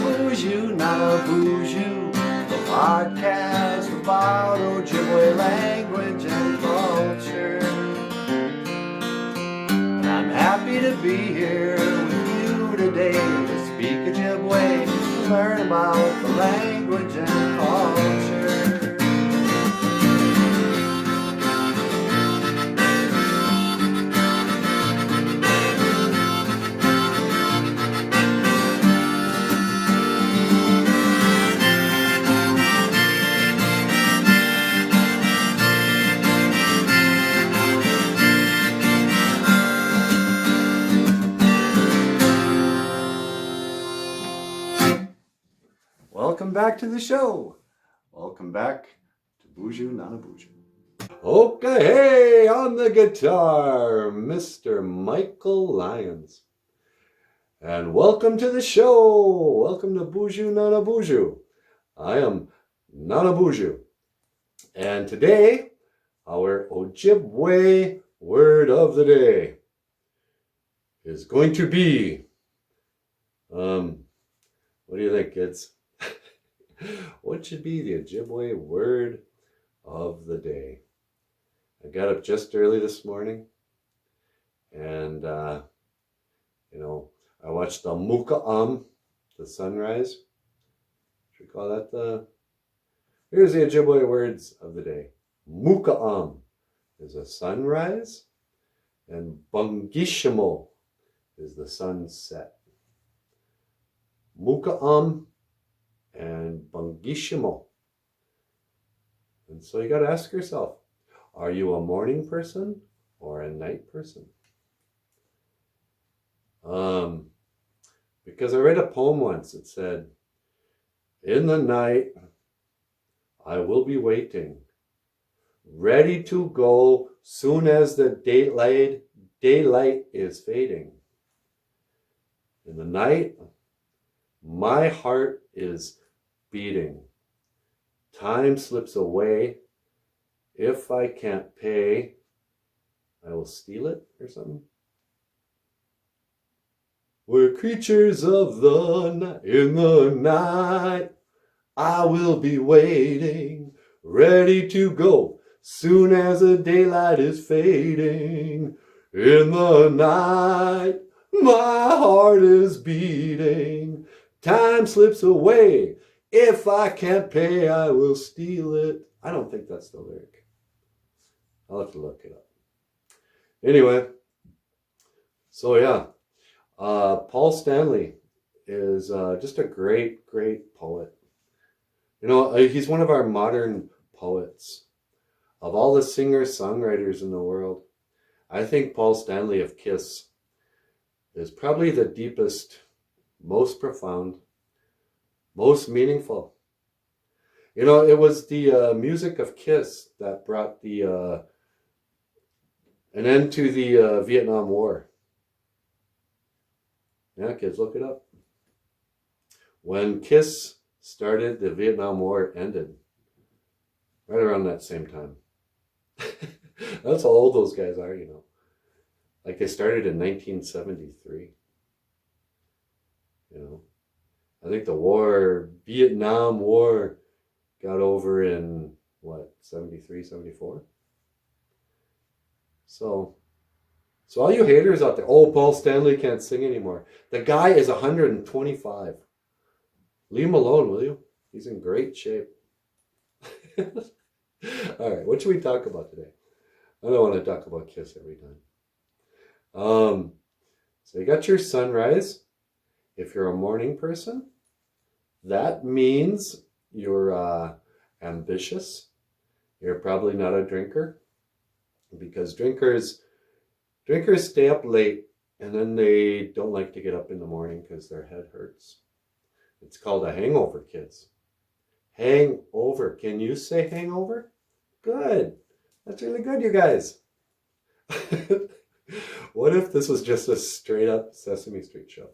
BOOZHOO, NANABOOZHOO, the podcast about Ojibwe language and culture. And I'm happy to be here with you today to speak Ojibwe and learn about the language and culture. Welcome back to the show. Welcome back to BOOZHOO, NANABOOZHOO. Okay, hey, on the guitar, Mr. Michael Lyons. And welcome to the show. Welcome to BOOZHOO, NANABOOZHOO. I am NANABOOZHOO. And today, our Ojibwe word of the day is going to be, what do you think, kids? What should be the Ojibwe word of the day? I got up just early this morning and, I watched the Muka'am, the sunrise. Should we call that here's the Ojibwe words of the day. Muka'am is a sunrise and Bungishimo is the sunset. Muka'am and Bungishimo. And so you got to ask yourself, are you a morning person or a night person? Because I read a poem once. It said, in the night, I will be waiting, ready to go soon as the daylight is fading. In the night, my heart is beating. Time slips away. If I can't pay, I will steal it or something. We're creatures of the night. In the night, I will be waiting, ready to go soon as the daylight is fading. In the night, my heart is beating. Time slips away. If I can't pay, I will steal it. I don't think that's the lyric. I'll have to look it up. Anyway, so yeah, Paul Stanley is just a great, great poet. You know, he's one of our modern poets. Of all the singer-songwriters in the world, I think Paul Stanley of Kiss is probably the deepest, most profound, most meaningful. You know, it was the music of Kiss that brought the an end to the Vietnam War. Yeah, kids, look it up. When Kiss started, the Vietnam War ended. Right around that same time. That's how old those guys are, you know. Like they started in 1973. You know. I think the Vietnam War got over in, 73, 74? So all you haters out there, oh, Paul Stanley can't sing anymore. The guy is 125. Leave him alone, will you? He's in great shape. All right, what should we talk about today? I don't want to talk about Kiss every time. So you got your sunrise. If you're a morning person, that means you're ambitious. You're probably not a drinker, because drinkers stay up late and then they don't like to get up in the morning because their head hurts. It's called a hangover, kids. Hangover. Can you say hangover? Good. That's really good, you guys. What if this was just a straight up Sesame Street show?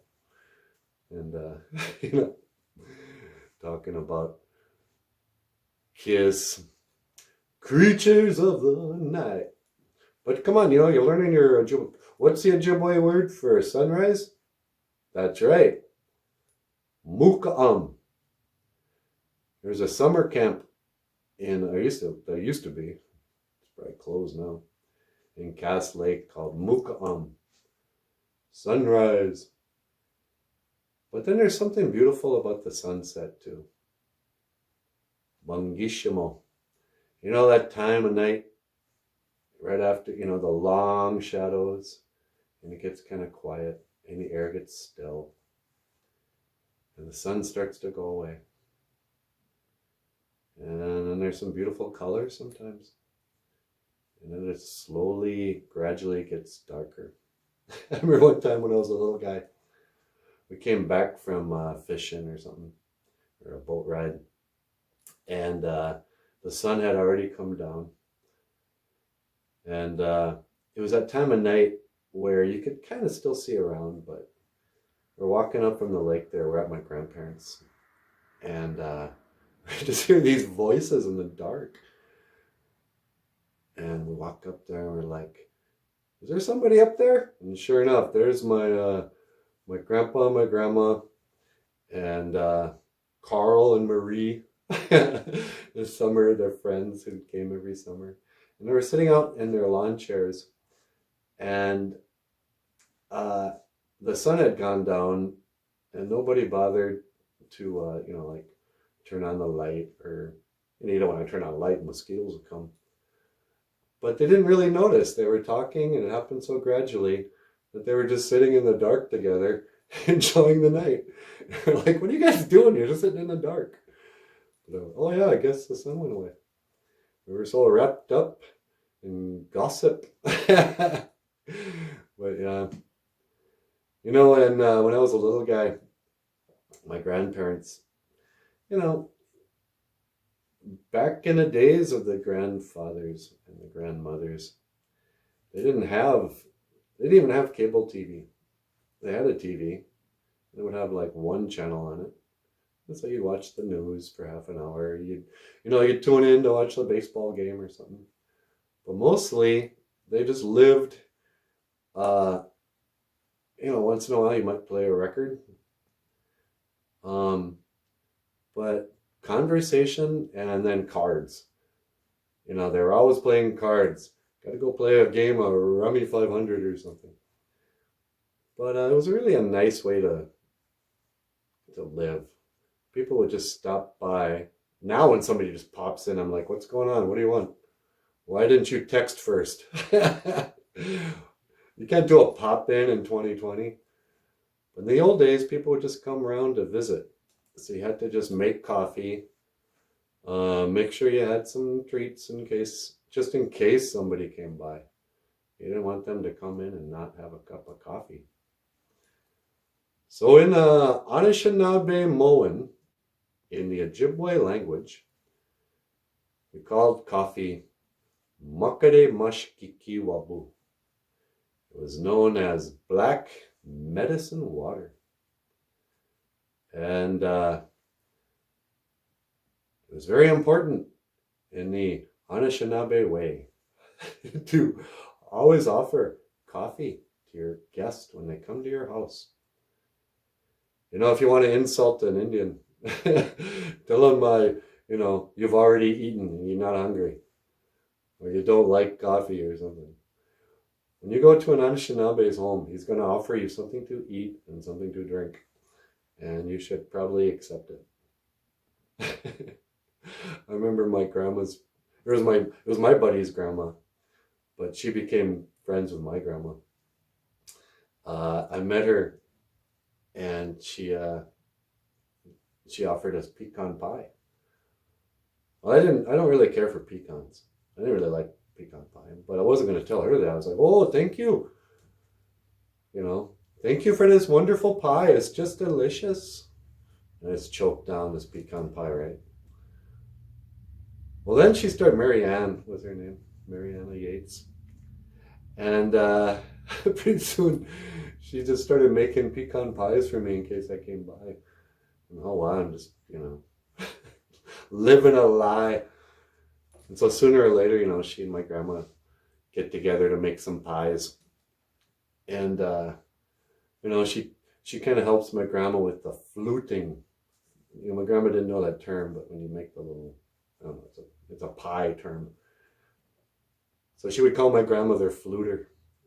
And, talking about Kiss, creatures of the night. But come on, you're learning your Ojibwe. What's the Ojibwe word for sunrise? That's right. Muka'um. There's a summer camp there used to be, it's probably closed now, in Cass Lake called Muka'um. Sunrise. But then there's something beautiful about the sunset too. Bangishimo. You know that time of night, right after, the long shadows, and it gets kind of quiet, and the air gets still, and the sun starts to go away. And then there's some beautiful colors sometimes. And then it slowly, gradually gets darker. I remember one time when I was a little guy, we came back from fishing or something, or a boat ride, and the sun had already come down. And it was that time of night where you could kind of still see around, but we're walking up from the lake there. We're at my grandparents', and we just hear these voices in the dark. And we walk up there and we're like, is there somebody up there? And sure enough, there's my my grandpa and my grandma, and Carl and Marie. This summer, their friends who came every summer. And they were sitting out in their lawn chairs, and the sun had gone down, and nobody bothered to, like turn on the light, or, you don't want to turn on a light, mosquitoes will come. But they didn't really notice. They were talking, and it happened so gradually that they were just sitting in the dark together, enjoying the night. They're like, what are you guys doing? You're just sitting in the dark. Oh yeah, I guess the sun went away. We were so wrapped up in gossip. But yeah, and when I was a little guy, my grandparents, back in the days of the grandfathers and the grandmothers, they didn't even have cable TV. They had a TV. They would have like one channel on it. And so you'd watch the news for half an hour. You'd tune in to watch the baseball game or something. But mostly they just lived, once in a while you might play a record. But conversation and then cards. They were always playing cards. Got to go play a game of Rummy 500 or something. But it was really a nice way to live. People would just stop by. Now when somebody just pops in, I'm like, what's going on? What do you want? Why didn't you text first? You can't do a pop-in in 2020. But in the old days, people would just come around to visit. So you had to just make coffee. Make sure you had some treats just in case somebody came by. You didn't want them to come in and not have a cup of coffee. So in Anishinaabe-Moan, in the Ojibwe language, we called coffee Makare Mashkiki Wabu. It was known as black medicine water. And it was very important in the Anishinaabe way to always offer coffee to your guest when they come to your house. If you want to insult an Indian, tell them, you've already eaten and you're not hungry, or you don't like coffee or something. When you go to an Anishinabe's home, he's going to offer you something to eat and something to drink, and you should probably accept it. I remember my grandma's, it was my buddy's grandma, but she became friends with my grandma. I met her, and she offered us pecan pie. Well, I don't really care for pecans. I didn't really like pecan pie, but I wasn't going to tell her that. I was like, oh, thank you. Thank you for this wonderful pie. It's just delicious. And it's choked down, this pecan pie, right? Well, then she started, Marianne was her name, Mariana Yates. And pretty soon she just started making pecan pies for me in case I came by. And oh wow, I'm just, living a lie. And so sooner or later, she and my grandma get together to make some pies. And, she She kind of helps my grandma with the fluting. You know, my grandma didn't know that term, but when you make the little, I don't know, it's a pie term. So she would call my grandmother Fluter.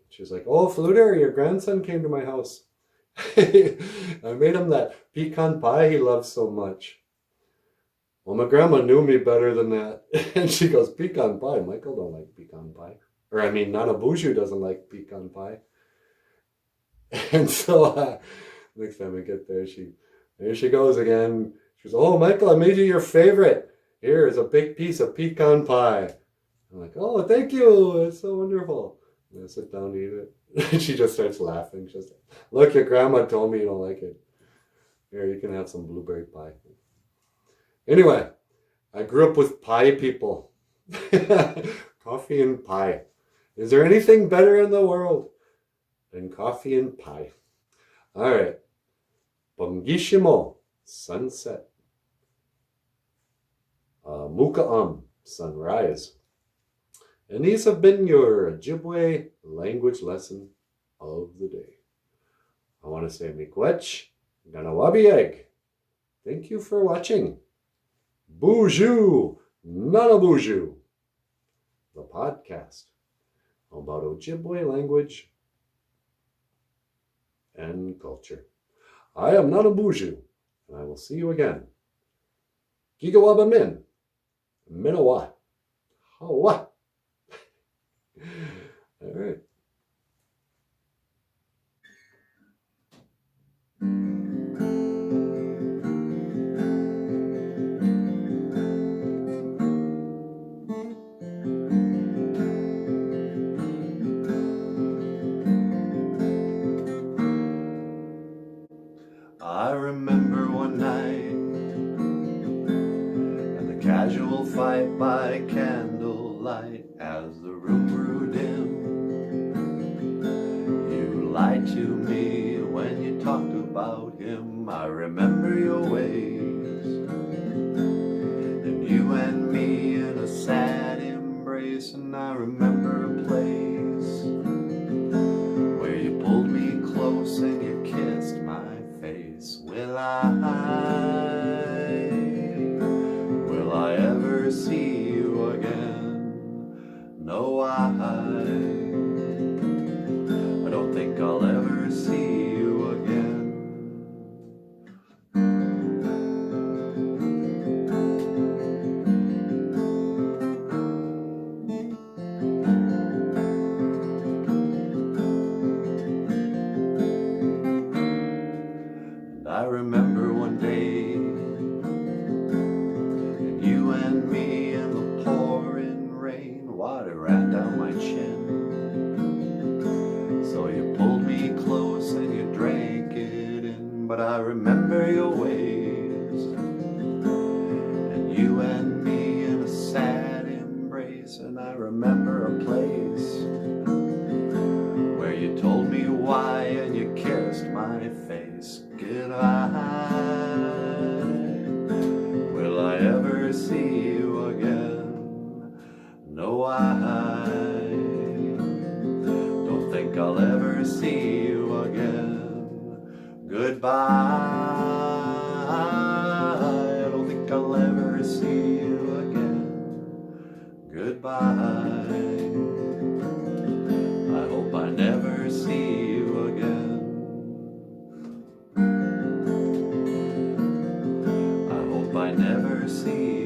She was like, "Oh, Fluter, your grandson came to my house. I made him that pecan pie he loves so much." Well, my grandma knew me better than that. And she goes, "Pecan pie? Michael don't like pecan pie." Or I mean, NANABOOZHOO doesn't like pecan pie. And so next time I get there, there she goes again. She goes, "Oh, Michael, I made you your favorite. Here is a big piece of pecan pie." I'm like, "Oh, thank you. It's so wonderful." And I sit down to eat it. And she just starts laughing. She's like, "Look, your grandma told me you don't like it. Here, you can have some blueberry pie." Anyway, I grew up with pie people. Coffee and pie. Is there anything better in the world than coffee and pie? All right. Bongishimo, sunset. Mukaam, sunrise. And these have been your Ojibwe language lesson of the day. I want to say miigwech, ganawabieg. Thank you for watching. BOOZHOO, NANABOOZHOO, the podcast about Ojibwe language and culture. I am NANABOOZHOO, and I will see you again. Gigawaba min, minawa, hawa. All right. I remember one night and the casual fight by candlelight as the room grew dim. You lied to me when you talked about him. I remember your ways and you and me in a sad embrace. And I remember a place where you pulled me close and you kissed my face. Will I ever see you again? No, I don't think I'll ever see you again. And I remember one day, and you and me in the pouring rain, water ran down my chin. So you pulled me close and you drank it in. But I remember your ways, and you and me in a sad embrace. And I remember a place where you told me why and you kissed my face. Goodbye. Will I ever see you again? No, I don't think I'll ever see you again. Goodbye. I don't think I'll ever see you again. Goodbye. I hope I never see you again. I hope I never see you.